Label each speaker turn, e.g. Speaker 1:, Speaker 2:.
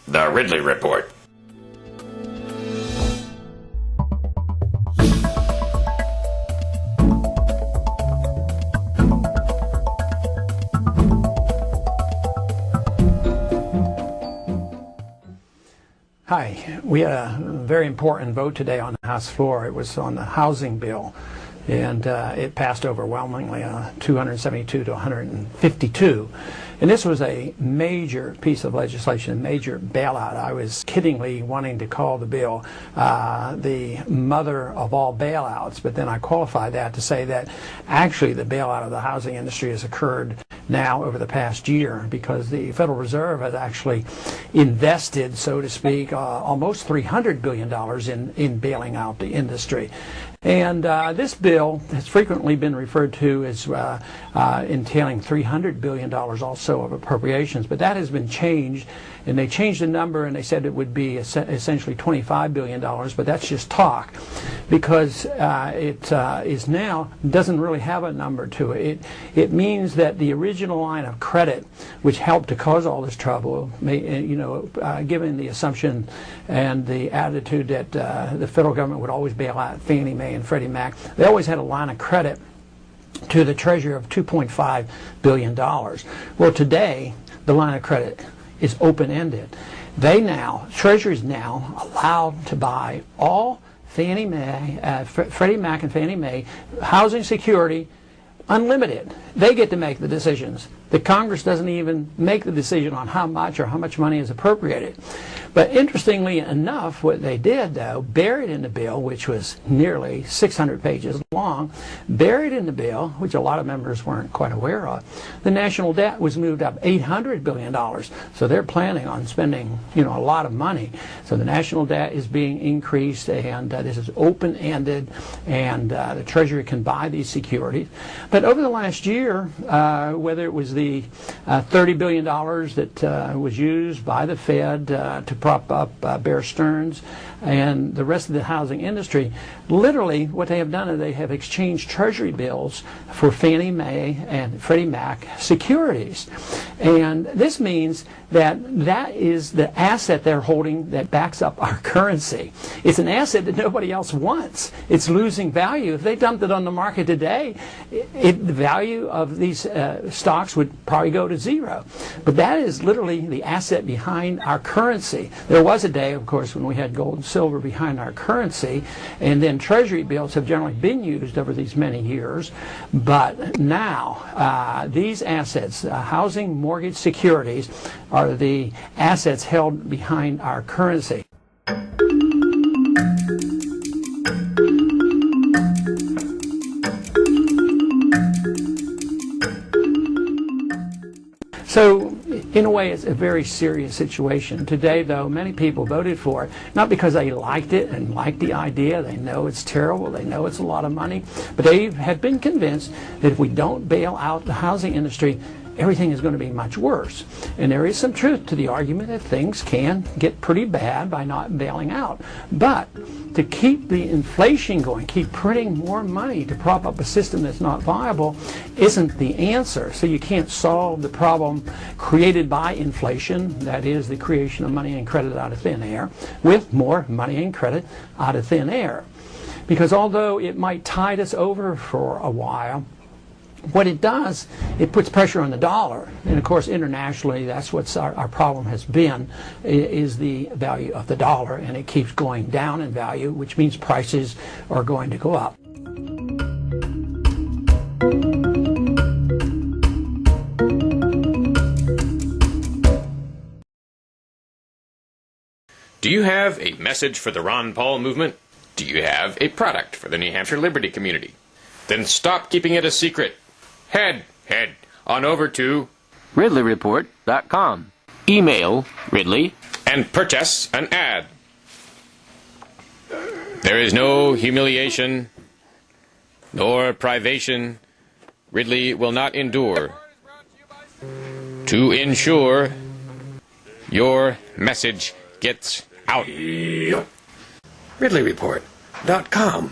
Speaker 1: The Ridley Report.
Speaker 2: Hi. We had a very important vote today on the House floor. It was on the housing bill, and it passed overwhelmingly, 272 to 152. And this was a major piece of legislation, a major bailout. I was kiddingly wanting to call the bill the mother of all bailouts, but then I qualified that to say that actually the bailout of the housing industry has occurred now over the past year, because the Federal Reserve has actually invested, so to speak, almost $300 billion in bailing out the industry. And this bill has frequently been referred to as entailing $300 billion also of appropriations, but that has been changed, and they changed the number, and they said it would be essentially $25 billion, but that's just talk, because it is now doesn't really have a number to it. It means that the original line of credit, which helped to cause all this trouble, given the assumption and the attitude that the federal government would always bail out Fannie Mae and Freddie Mac, they always had a line of credit to the Treasury of $2.5 billion. Well, today, the line of credit is open-ended. Treasury is now allowed to buy all Fannie Mae, Freddie Mac and Fannie Mae housing security unlimited. They get to make the decisions. The Congress doesn't even make the decision on how much money is appropriated. But interestingly enough, what they did, though, buried in the bill, which was nearly 600 pages long, buried in the bill, which a lot of members weren't quite aware of, the national debt was moved up $800 billion. So they're planning on spending, a lot of money. So the national debt is being increased, and this is open-ended, and the Treasury can buy these securities. But over the last year, whether it was the $30 billion that was used by the Fed to prop up Bear Stearns and the rest of the housing industry, literally what they have done is they have exchanged Treasury bills for Fannie Mae and Freddie Mac securities. And this means that is the asset they're holding that backs up our currency. It's an asset that nobody else wants. It's losing value. If they dumped it on the market today, the value of these stocks would probably go to zero. But that is literally the asset behind our currency. There was a day, of course, when we had gold and silver behind our currency, and then Treasury bills have generally been used over these many years. But now, these assets, housing mortgage securities, are the assets held behind our currency. So, in a way, it's a very serious situation. Today, though, many people voted for it, not because they liked it and liked the idea. They know it's terrible. They know it's a lot of money. But they have been convinced that if we don't bail out the housing industry, everything is going to be much worse. And there is some truth to the argument that things can get pretty bad by not bailing out. But to keep the inflation going, keep printing more money to prop up a system that's not viable, isn't the answer. So you can't solve the problem created by inflation, that is the creation of money and credit out of thin air, with more money and credit out of thin air. Because although it might tide us over for a while, what it does, it puts pressure on the dollar. And of course, internationally, that's what our problem has been, is the value of the dollar. And it keeps going down in value, which means prices are going to go up.
Speaker 1: Do you have a message for the Ron Paul movement? Do you have a product for the New Hampshire Liberty community? Then stop keeping it a secret. Head on over to
Speaker 3: RidleyReport.com. Email Ridley
Speaker 1: and purchase an ad. There is no humiliation nor privation Ridley will not endure to ensure your message gets out. RidleyReport.com.